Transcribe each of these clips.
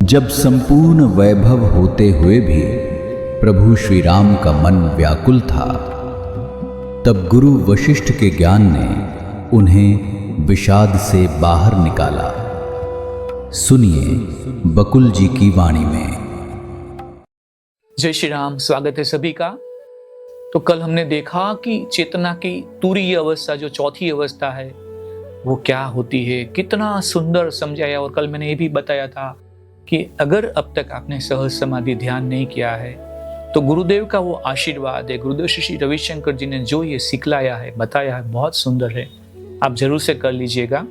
जब संपूर्ण वैभव होते हुए भी प्रभु श्री राम का मन व्याकुल था, तब गुरु वशिष्ठ के ज्ञान ने उन्हें विषाद से बाहर निकाला। सुनिए बकुल जी की वाणी में। जय श्री राम। स्वागत है सभी का। तो कल हमने देखा कि चेतना की तुरीय अवस्था, जो चौथी अवस्था है, वो क्या होती है, कितना सुंदर समझाया। और कल मैंने ये भी बताया था कि अगर अब तक आपने सहज समाधि ध्यान नहीं किया है तो गुरुदेव का वो आशीर्वाद है, गुरुदेव श्री रविशंकर जी ने जो ये सिखलाया है, बताया है, बहुत सुंदर है। आप जरूर से कर लीजिएगा।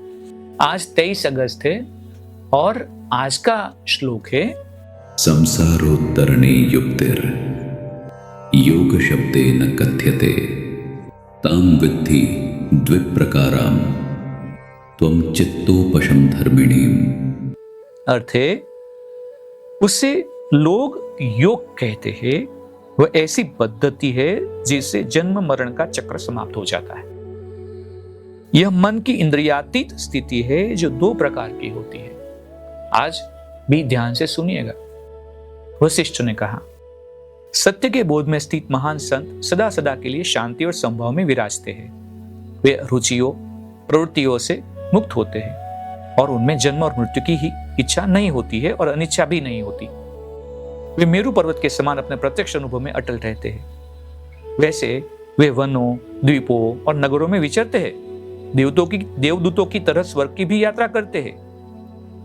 आज 23 अगस्त है और आज का श्लोक है संसारोत्तरणे युक्तिर् योग शब्देन कथ्यते ताम विद्धि द्विप्रकाराम त्वं चित्तोपशम धर्मिणीम। अर्थ है, उसे लोग योग कहते हैं। वह ऐसी पद्धति है जिससे जन्म मरण का चक्र समाप्त हो जाता है। यह मन की इंद्रियातीत स्थिति है जो 2 प्रकार की होती है। आज भी ध्यान से सुनिएगा। वशिष्ठ ने कहा, सत्य के बोध में स्थित महान संत सदा सदा के लिए शांति और संभव में विराजते हैं। वे रुचियों प्रवृत्तियों से मुक्त होते हैं और उनमें जन्म और मृत्यु की ही इच्छा नहीं होती है और अनिच्छा भी नहीं होती। वे मेरु पर्वत के समान अपने प्रत्यक्ष अनुभव में अटल रहते हैं। वैसे वे वनों, द्वीपों और नगरों में विचरते हैं। देवदूतों की तरह स्वर्ग की भी यात्रा करते हैं।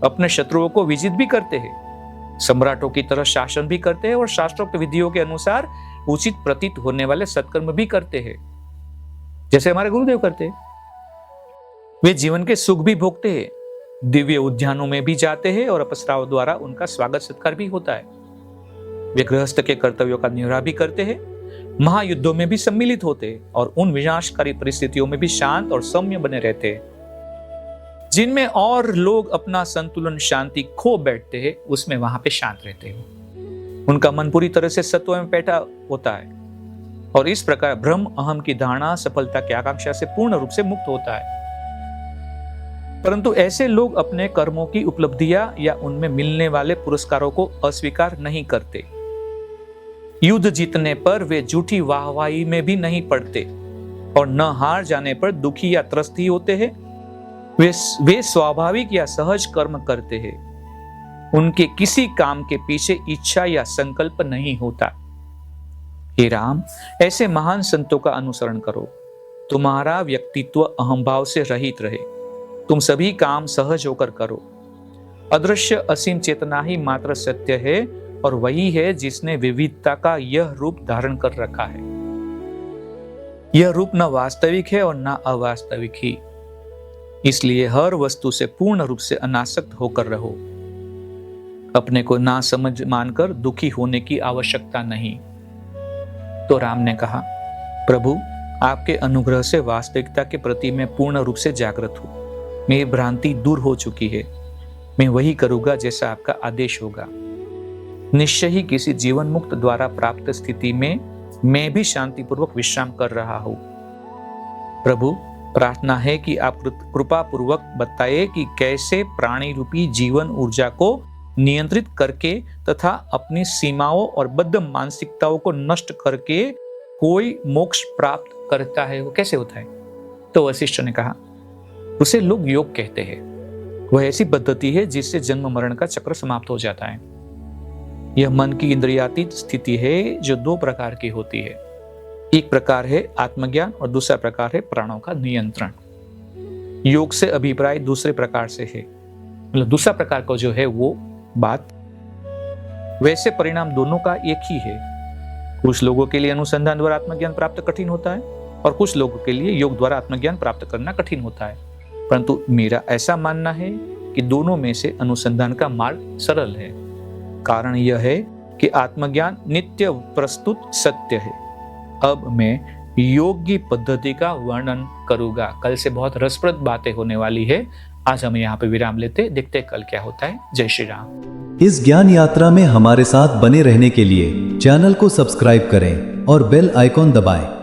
अपने शत्रुओं को विजित भी करते हैं। सम्राटों की तरह शासन भी करते हैं और शास्त्रोक्त विधियों के अनुसार उचित प्रतीत होने वाले सत्कर्म भी करते हैं, जैसे हमारे गुरुदेव करते हैं। वे जीवन के सुख भी भोगते हैं। दिव्य उद्यानों में भी जाते हैं और अप्सराओं द्वारा उनका स्वागत सत्कार भी होता है। वे गृहस्थ के कर्तव्यों का निर्वाह भी करते हैं, महायुद्धों में भी सम्मिलित होते हैं और उन विनाशकारी परिस्थितियों में भी शांत और सौम्य बने रहते हैं। जिनमें और लोग अपना संतुलन शांति खो बैठते हैं, उसमें वहां पे शांत रहते हैं। उनका मन पूरी तरह से सत्व में बैठा होता है और इस प्रकार ब्रह्म अहम की धारणा, सफलता की आकांक्षा से पूर्ण रूप से मुक्त होता है। परंतु ऐसे लोग अपने कर्मों की उपलब्धियां या उनमें मिलने वाले पुरस्कारों को अस्वीकार नहीं करते। युद्ध जीतने पर वे झूठी वाहवाही में भी नहीं पड़ते और न हार जाने पर दुखी या त्रस्त ही होते हैं। वे स्वाभाविक या सहज कर्म करते हैं। उनके किसी काम के पीछे इच्छा या संकल्प नहीं होता। हे राम, ऐसे महान संतों का अनुसरण करो। तुम्हारा व्यक्तित्व अहंभाव से रहित रहे। तुम सभी काम सहज होकर करो। अदृश्य असीम चेतना ही मात्र सत्य है और वही है जिसने विविधता का यह रूप धारण कर रखा है। यह रूप न वास्तविक है और न अवास्तविक ही। इसलिए हर वस्तु से पूर्ण रूप से अनासक्त होकर रहो। अपने को ना समझ मानकर दुखी होने की आवश्यकता नहीं। तो राम ने कहा, प्रभु, आपके अनुग्रह से वास्तविकता के प्रति मैं पूर्ण रूप से जागृत हूं। मेरी भ्रांति दूर हो चुकी है। मैं वही करूंगा जैसा आपका आदेश होगा। निश्चय ही किसी जीवन मुक्त द्वारा प्राप्त स्थिति में मैं भी शांतिपूर्वक विश्राम कर रहा हूं। प्रभु, प्रार्थना है कि आप कृपा पूर्वक बताए कि कैसे प्राणी रूपी जीवन ऊर्जा को नियंत्रित करके तथा अपनी सीमाओं और बद्ध मानसिकताओं को नष्ट करके कोई मोक्ष प्राप्त करता है। वो कैसे होता है? तो वशिष्ठ ने कहा, उसे लोग योग कहते हैं। वह ऐसी पद्धति है जिससे जन्म मरण का चक्र समाप्त हो जाता है। यह मन की इंद्रियातीत स्थिति है जो 2 प्रकार की होती है। एक प्रकार है आत्मज्ञान और दूसरा प्रकार है प्राणों का नियंत्रण। योग से अभिप्राय दूसरे प्रकार से है, मतलब दूसरा प्रकार का जो है वो बात। वैसे परिणाम दोनों का एक ही है। कुछ लोगों के लिए अनुसंधान द्वारा आत्मज्ञान प्राप्त कठिन होता है और कुछ लोगों के लिए योग द्वारा आत्मज्ञान प्राप्त करना कठिन होता है। परंतु मेरा ऐसा मानना है कि दोनों में से अनुसंधान का मार्ग सरल है। कारण यह है कि आत्मज्ञान नित्य प्रस्तुत सत्य है। अब मैं योग की पद्धति का वर्णन करूंगा। कल से बहुत रसप्रद बातें होने वाली है। आज हम यहाँ पे विराम लेते, देखते कल क्या होता है। जय श्री राम। इस ज्ञान यात्रा में हमारे साथ बने रहने के लिए चैनल को सब्सक्राइब करें और बेल आइकॉन दबाएं।